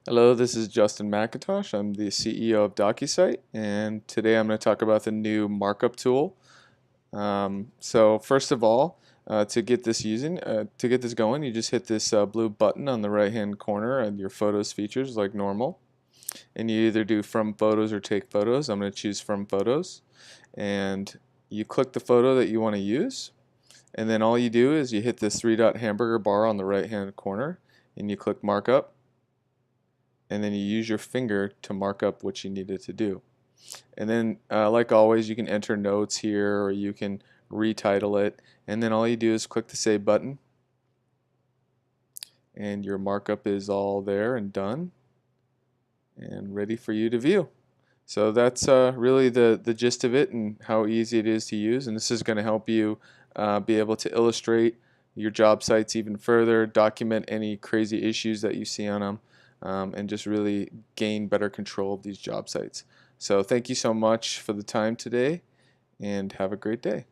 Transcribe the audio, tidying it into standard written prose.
Hello, this is Justin McIntosh. I'm the CEO of DocuSite, and today I'm going to talk about the new markup tool. So first of all, to get this going, you just hit this blue button on the right-hand corner and your Photos features like normal. And you either do From Photos or Take Photos. I'm going to choose From Photos, and you click the photo that you want to use, and then all you do is you hit this three-dot hamburger bar on the right-hand corner, and you click Markup, and then you use your finger to mark up what you needed to do. And then, like always, you can enter notes here or you can retitle it. And then all you do is click the Save button, and your markup is all there and done and ready for you to view. So that's really the gist of it and how easy it is to use. And this is going to help you be able to illustrate your job sites even further, document any crazy issues that you see on them, and just really gain better control of these job sites. So thank you so much for the time today, and have a great day.